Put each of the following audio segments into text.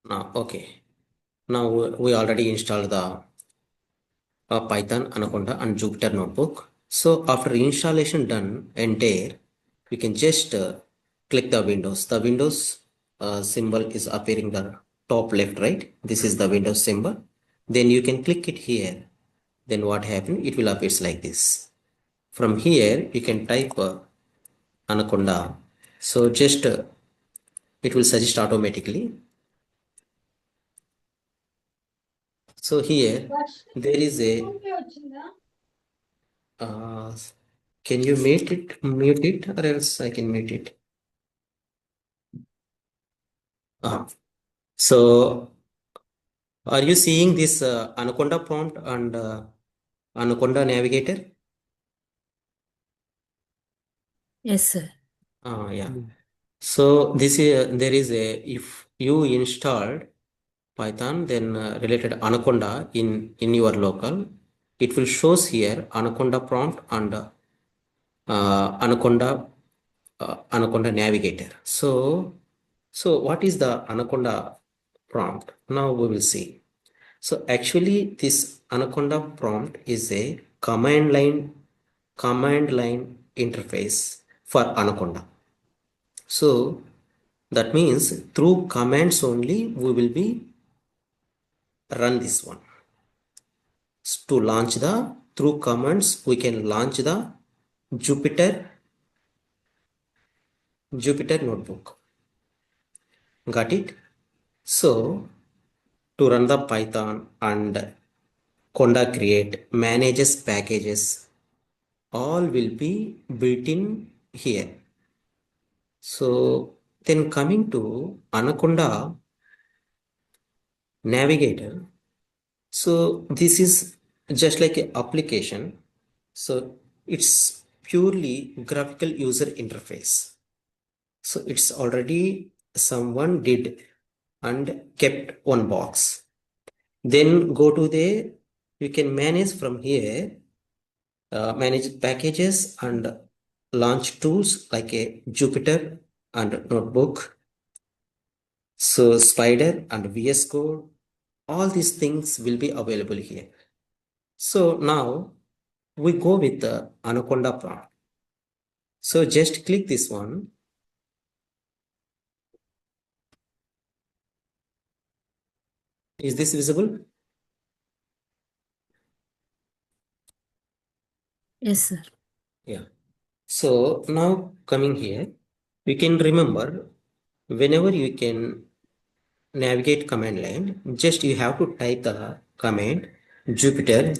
Now, okay. Now we already installed the Python, Anaconda, and Jupyter Notebook. So after installation done entire, we can just click the Windows. The Windows symbol is appearing the top left, right? This is the Windows symbol. Then you can click it here. Then what happens? It will appear like this. From here, you can type Anaconda. So just it will suggest automatically. So here there is a can you mute it or else I can mute it. So are you seeing this Anaconda prompt and Anaconda navigator? Yes, sir. Yeah. So this is there is a if you installed Python then related Anaconda in your local, it will shows here Anaconda prompt and Anaconda navigator. So what is the Anaconda prompt? Now we will see. So actually this Anaconda prompt is a command line interface for Anaconda. So that means through commands only we will be run this one. To launch the through commands we can launch the Jupyter notebook. Got it? So to run the Python and Conda create manages packages all will be built in here. So then coming to Anaconda navigator. So this is just like an application. So it's purely graphical user interface. So it's already someone did and kept one box. Then go to there. You can manage from here, manage packages and launch tools like a Jupyter and Notebook. So Spider and VS Code, all these things will be available here. So now we go with the Anaconda prompt. So just click this one. Is this visible? Yes, sir. Yeah. So now coming here, you can remember whenever you can navigate command line, just you have to type the command Jupyter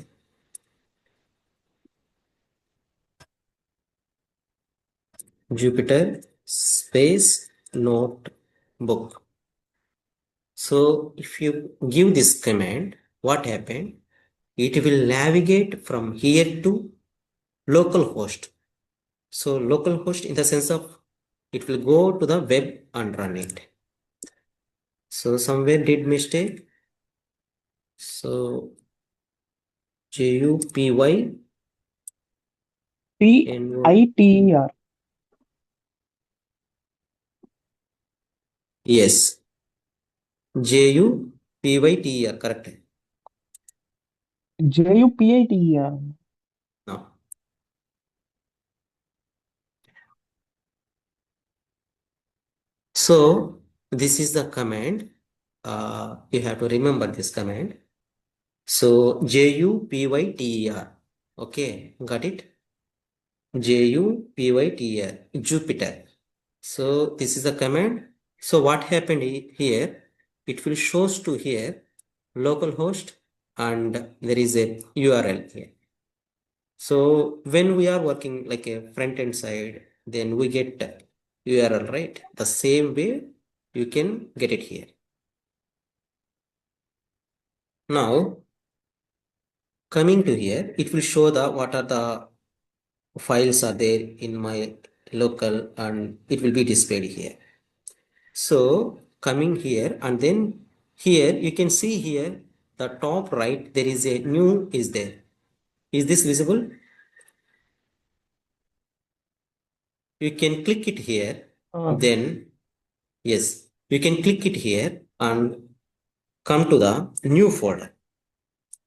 space notebook. So if you give this command, what happened? It will navigate from here to localhost. So localhost in the sense of it will go to the web and run it. So somewhere did mistake. So JUPY PITER. yes. JUPYTER correct. JUPITER. Now so this is the command. You have to remember this command. So JUPYTER. Okay, got it? JUPYTER, Jupyter. So this is the command. So what happened here? It will shows to here localhost and there is a URL here. So when we are working like a front end side, then we get URL, right? The same way you can get it here. Now coming to here, it will show the what are the files are there in my local and it will be displayed here. So coming here and then here you can see here the top right there is a new is there. Is this visible? You can click it here. Then yes, you can click it here and come to the new folder.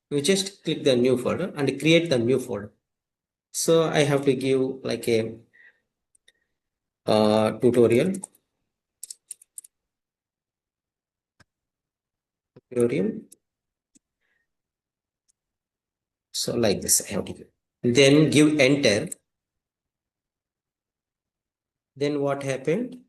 You just click the new folder and create the new folder. So I have to give like a tutorial. So like this, I have to give. Then give enter. Then what happened?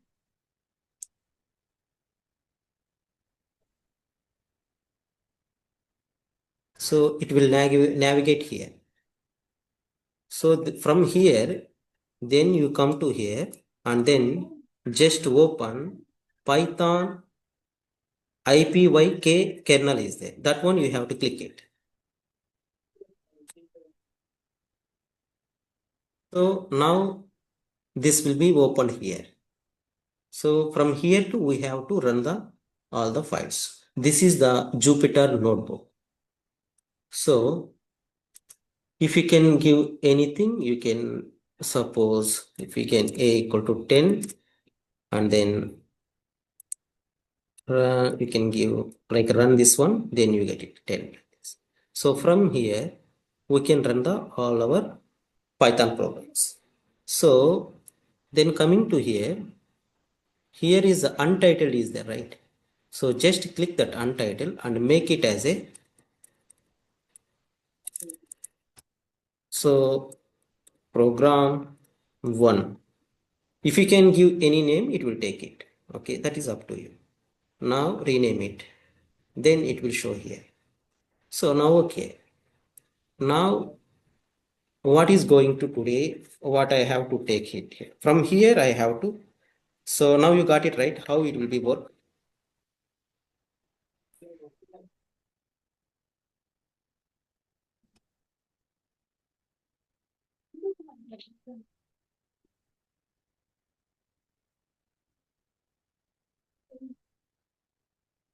So it will navigate here. So from here, then you come to here and then just open Python IPYK kernel is there. That one you have to click it. So now this will be opened here. So from here to we have to run the all the files. This is the Jupyter notebook. So if you can give anything, you can suppose if we can a equal to 10 and then you can give like run this one, then you get it 10. So from here we can run the all our Python programs. So then coming to here is the untitled is there, right? So just click that untitled and make it as a so program one. If you can give any name, it will take it. Okay, that is up to you. Now rename it. Then it will show here. So now okay. Now what is going to today? What I have to take it here. From here I have to. So now you got it right. How it will be work?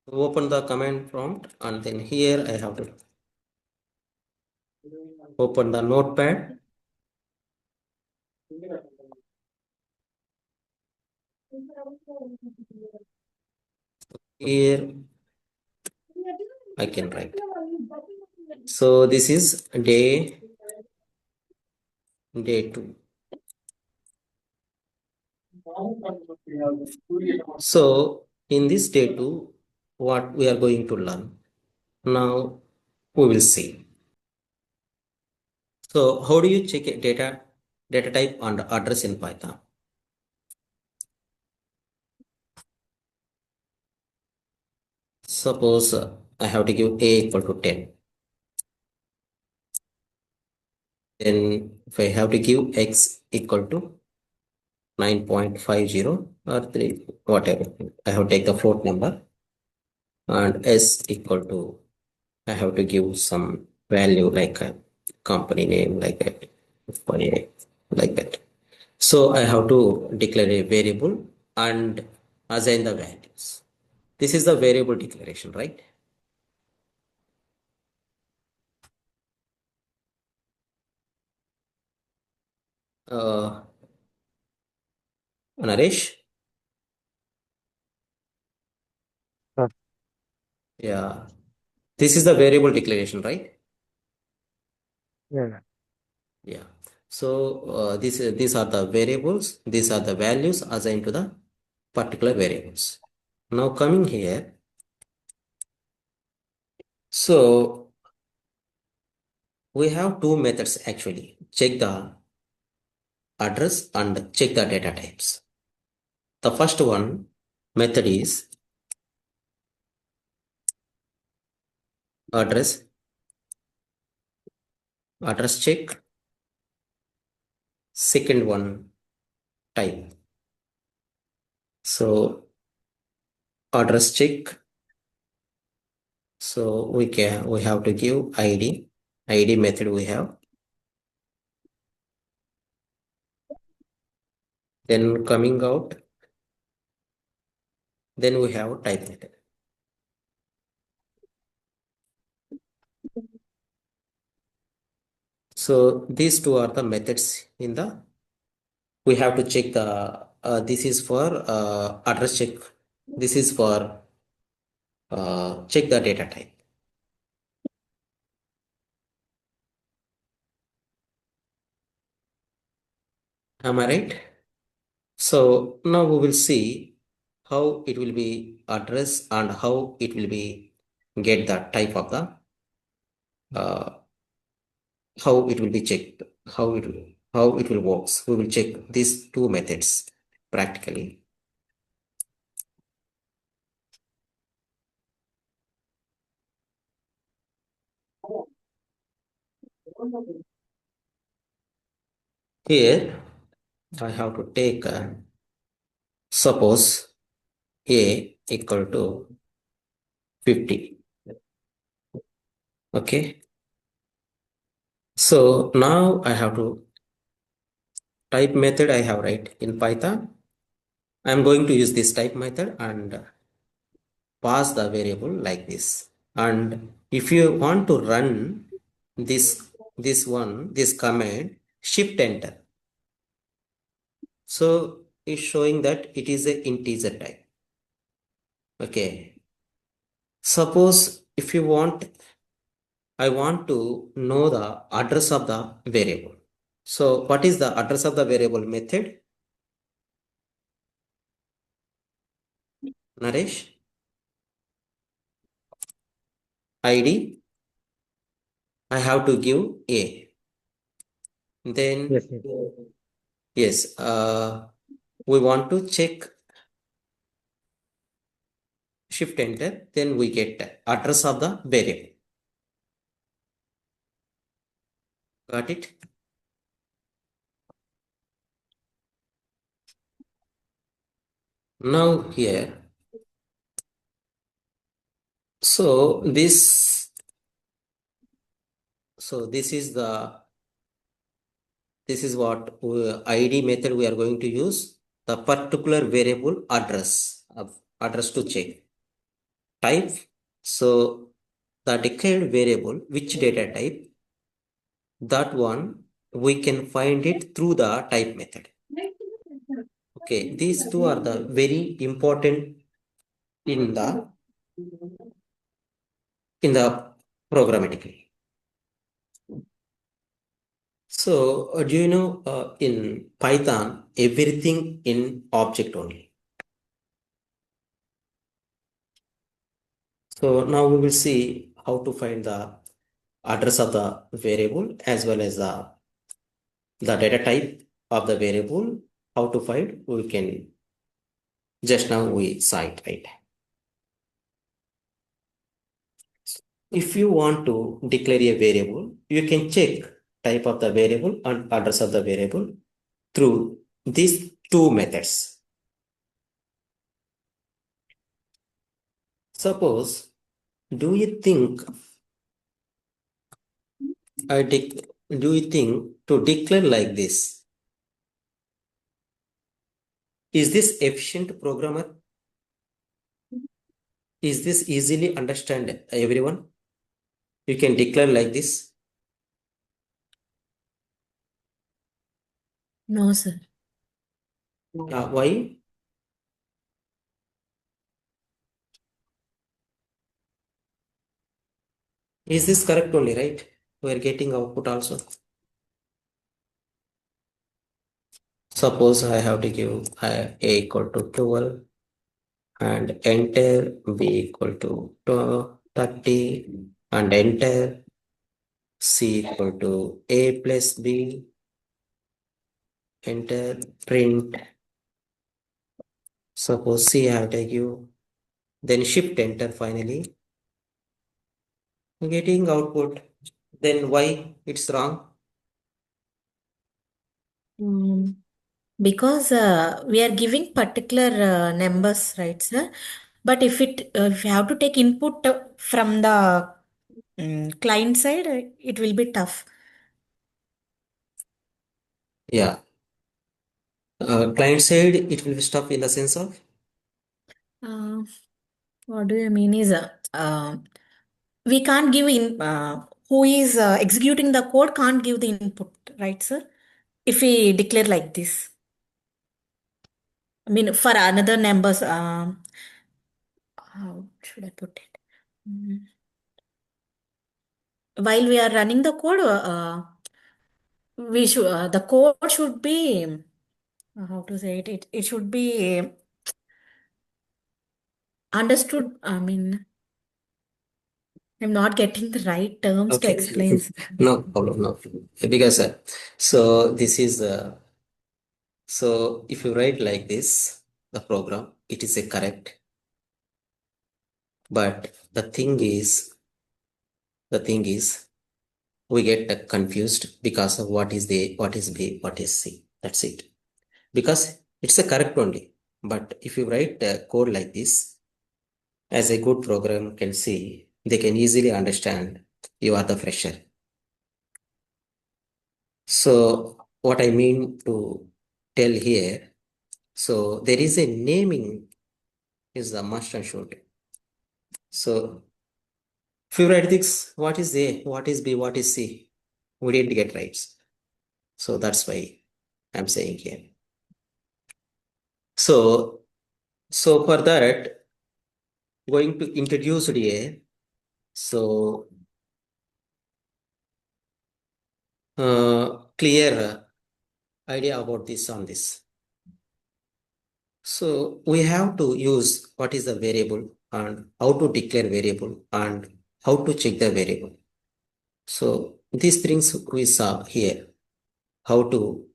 Open the command prompt and then here I have to open the notepad. Here I can write. So this is day 2. So in this day 2, what we are going to learn now we will see. So how do you check a data type and address in Python? Suppose I have to give a equal to 10. Then if I have to give x equal to 9.50 or 3, whatever, I have to take the float number and s equal to, I have to give some value like a company name like that, like that. So I have to declare a variable and assign the values. This is the variable declaration, right? Uh, Naresh? Sir. Yeah. This is the variable declaration, right? Yeah. Yeah. So these are the variables. These are the values assigned to the particular variables. Now coming here. So we have two methods actually. Check the address and check the data types. The first one method is address check. Second one type. So address check. So we have to give ID method we have. Then coming out, then we have type method. So these two are the methods in the, we have to check the, this is for address check. This is for check the data type. Am I right? So now we will see how it will be addressed and how it will be get the type of the how it will be checked, how it will works. We will check these two methods practically. Here I have to take suppose A equal to 50. Okay. So now I have to type method I have right in Python. I'm going to use this type method and pass the variable like this. And if you want to run this command, shift enter. So it's showing that it is a integer type. Okay. Suppose if you want, I want to know the address of the variable. So what is the address of the variable method? Naresh? ID? I have to give A. Then, Yes, yes. yes, we want to check shift enter, then we get address of the variable. Got it? Now here, so this is the what ID method we are going to use the particular variable address to check type. So the declared variable which data type, that one we can find it through the type method. Okay, these two are the very important in the programmatically. So do you know in Python everything in object only. So now we will see how to find the address of the variable as well as the data type of the variable. How to find, we can just now we saw it, right? If you want to declare a variable, you can check type of the variable and address of the variable through these two methods. Suppose, do you think do you think to declare like this, is this efficient programmer? Is this easily understand everyone? You can declare like this. No, sir. Why? Is this correct only, right? We are getting output also. Suppose I have to give A equal to 12 and enter B equal to 30 and enter C equal to A plus B, enter print. Suppose C I have to give, then shift enter finally, getting output. Then why it's wrong? Because we are giving particular numbers, right, sir? But if you have to take input from the client side, it will be tough. Yeah. Client side, it will be stuff in the sense of, Uh, what do you mean is we can't give in who is executing the code can't give the input, right, sir? If we declare like this, I mean for another numbers, should I put it? Mm. While we are running the code, we should the code should be how to say it? It should be understood. I mean, I'm not getting the right terms to Okay. explain. No problem, no problem. Because so this is so if you write like this, the program, it is a correct. But the thing is, we get confused because of what is B, what is C. That's it. Because it's a correct only. But if you write code like this, as a good program can see, they can easily understand you are the fresher. So what I mean to tell here, so there is a naming is the must and should. So if you write this, what is A, what is B, what is C, we didn't get right. So that's why I'm saying here. So for that, going to introduce here. So clear idea about this on this. So we have to use what is the variable and how to declare variable and how to check the variable. So these things we saw here, how to,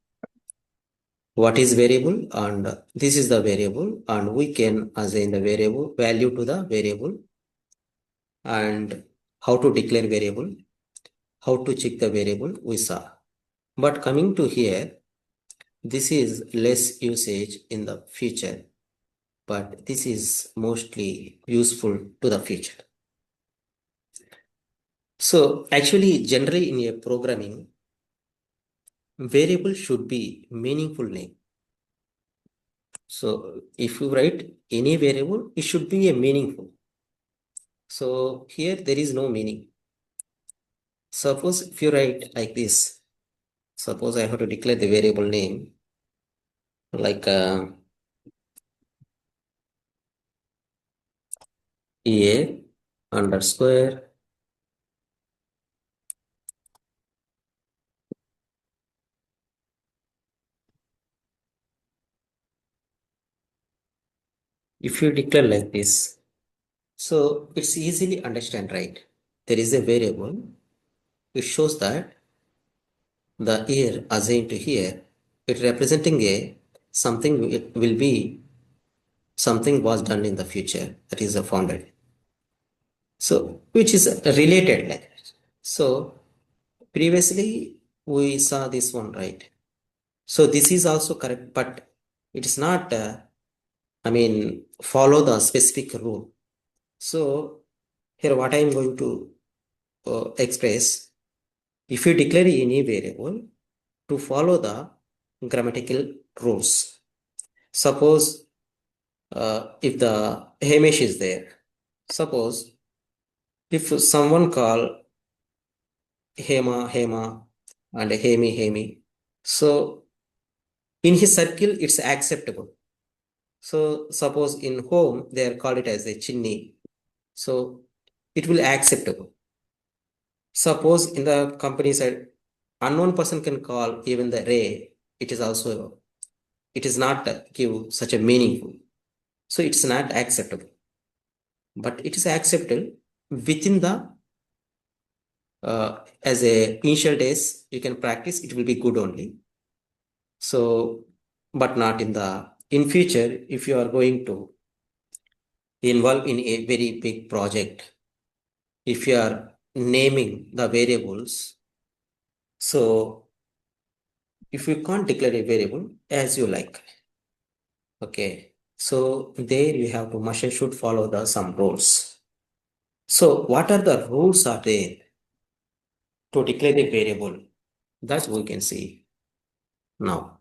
what is variable and this is the variable and we can assign the variable value to the variable and how to declare variable, how to check the variable we saw. But coming to here, this is less usage in the future, but this is mostly useful to the future. So actually, generally in a programming, variable should be meaningful name. So if you write any variable, it should be a meaningful. So here there is no meaning. Suppose if you write like this, suppose I have to declare the variable name like EA underscore if you declare like this, so it's easily understand, right? There is a variable. It shows that the year assigned to here, it representing a something it will be something was done in the future that is founded. So which is related like that. So previously we saw this one, right? So this is also correct, but it is not. I mean, follow the specific rule. So here, what I am going to express, if you declare any variable to follow the grammatical rules. Suppose if the Hamish is there, suppose if someone call Hema, Hema, and Hemi, Hemi, so in his circle it's acceptable. So suppose in home they are called it as a chinni, so it will acceptable. Suppose in the company side, unknown person can call even the ray. It is also it is not give such a meaningful. So it's not acceptable. But it is acceptable within the as a initial days you can practice. It will be good only. So, but not in the in future if you are going to involve in a very big project. If you are naming the variables, so if you can't declare a variable as you like, okay, so there you have to machine should follow the some rules. So what are the rules are there to declare the variable? That we can see now.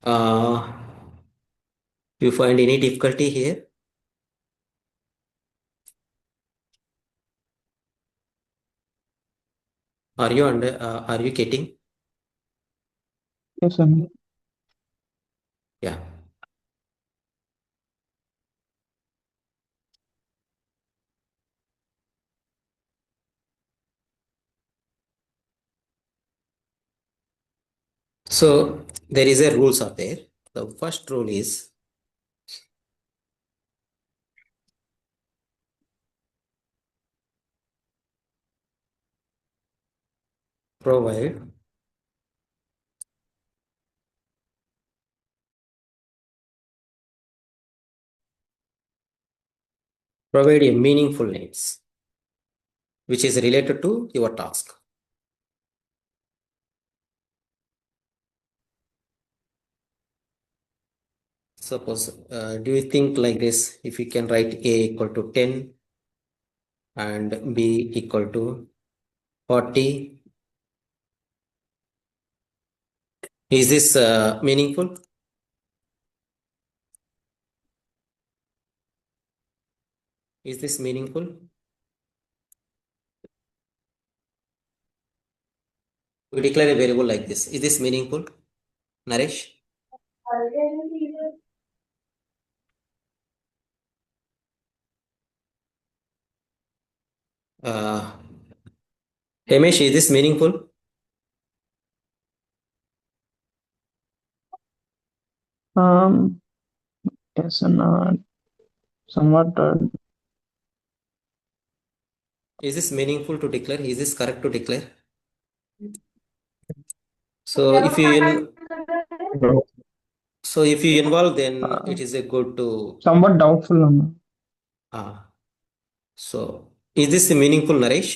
Uh, You find any difficulty here? Are you getting? Yes, sir. Yeah. So there is a rules are there. The first rule is provide a meaningful names which is related to your task. Suppose, do you think like this? If you can write A equal to 10 and B equal to 40, is this meaningful? Is this meaningful? We declare a variable like this. Is this meaningful, Naresh? Uh, Hamish, is this meaningful? Um, yes, and somewhat. Is this meaningful to declare? Is this correct to declare? So if you involve, then Uh, it is a good to somewhat doubtful. ah. So is this meaningful, Naresh?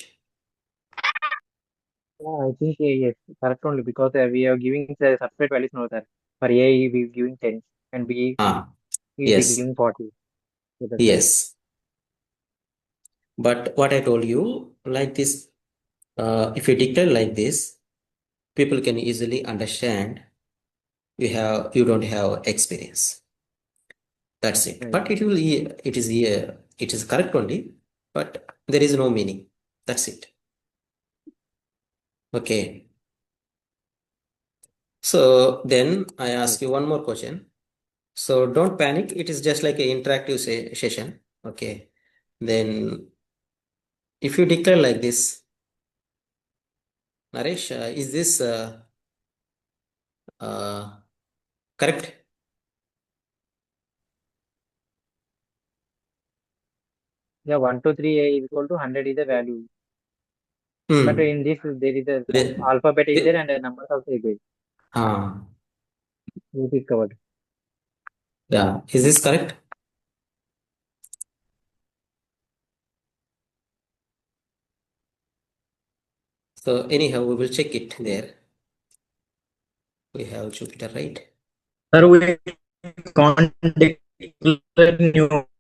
Yeah, I think yes, correct only because we are giving the separate values now that for A we are giving 10 and B Ah, we are yes, giving 40. So that's why. yes. But what I told you, like this, if you declare like this, people can easily understand you don't have experience. That's it. Right. But it is correct only, but there is no meaning. That's it. Okay. So then I Right. ask you one more question. So don't panic. It is just like an interactive session. Okay. Then if you declare like this, Naresh, is this uh, correct? Yeah, 1, 2, 3 A is equal to 100 is the value. But Hmm. in this there is a some The, alphabet is there the, and a numbers also is there. ah, This is covered. yeah. Is this correct? So anyhow, we will check it there. We have Jupyter, right? Sir, we can't declare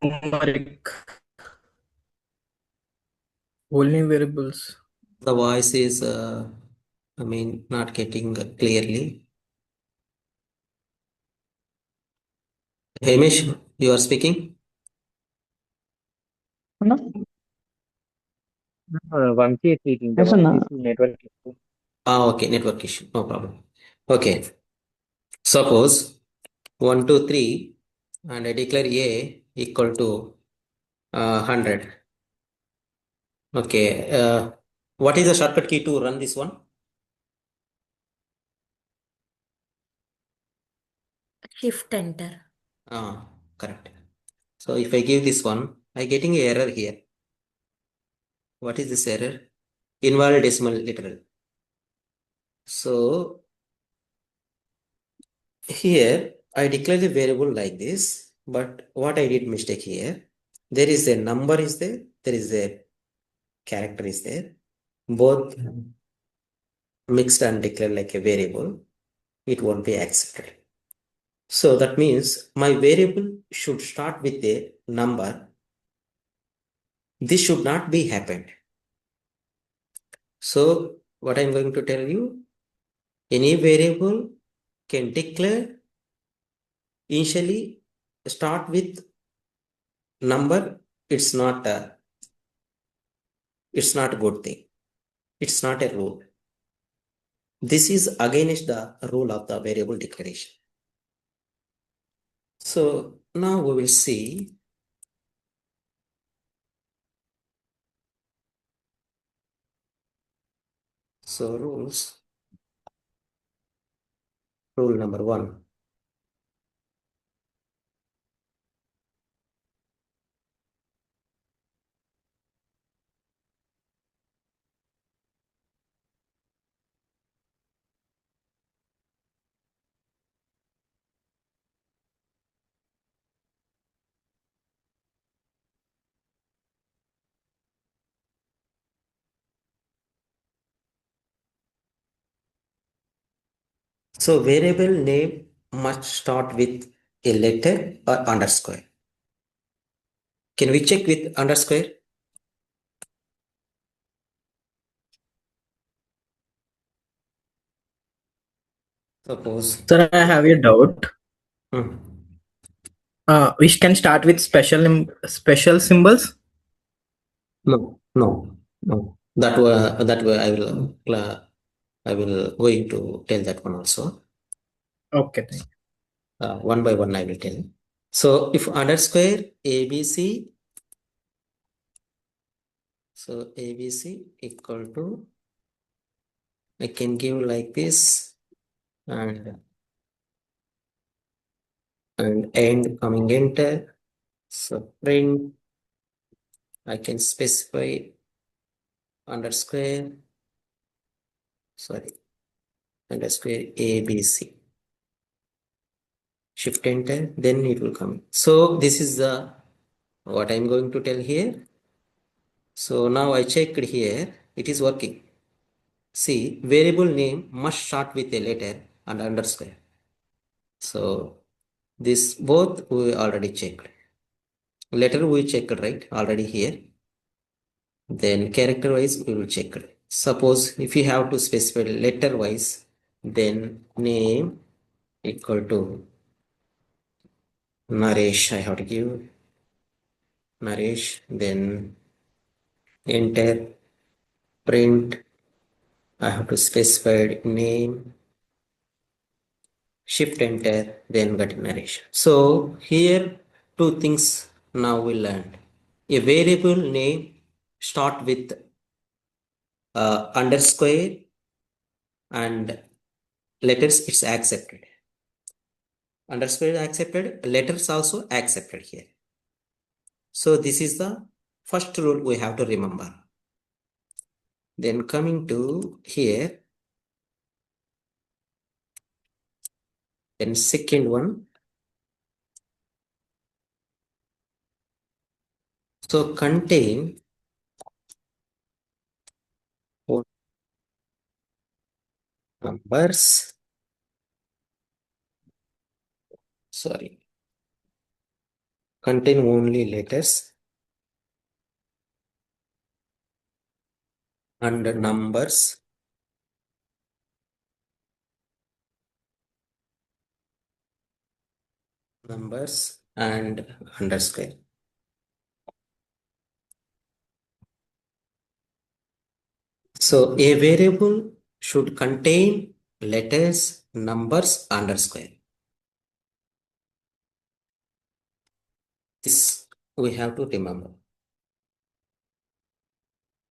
numeric. Only variables. The voice is, not getting clearly. Hamish, you are speaking? No? Vamsi is speaking. The Yes, Vamsi's sir. network. Ah, okay, network issue, no problem. Okay, suppose 1, 2, 3, and I declare A equal to 100. Okay, what is the shortcut key to run this one? Shift enter. Ah, correct. So if I give this one, I getting a error here. What is this error? Invalid decimal literal. So here I declare the variable like this, but what I did mistake here, there is a number is there is a character is there, both mixed and declared like a variable, it won't be accepted. So that means my variable should start with a number. This should not be happened. So what I'm going to tell you, any variable can declare initially start with number, it's not a good thing. It's not a rule. This is against the rule of the variable declaration. So now we will see. So rules. Rule number 1. So variable name must start with a letter or underscore. Can we check with underscore? Suppose. Sir, I have a doubt. Hmm. We can start with special symbols. No. That way I will going to tell that one also. Okay, thank you. One by one I will tell. So if underscore ABC, so ABC equal to, I can give like this and end coming enter. So print, I can specify underscore ABC. Shift enter, then it will come. So this is the what I'm going to tell here. So now I checked here, it is working. See, variable name must start with a letter and underscore. So this both we already checked. Letter we checked right already here. Then character wise we will check it. Suppose if you have to specify letter wise, then name equal to Naresh. I have to give Naresh, then enter, print. I have to specify name, shift enter, then get Naresh. So here two things now we learned. A variable name start with underscore and letters it's accepted. Underscore is accepted, letters also accepted here. So this is the first rule we have to remember. Then coming to here, then second one. So contain whole numbers, contain only letters and numbers and underscore. So a variable should contain letters, numbers, underscore. This we have to remember.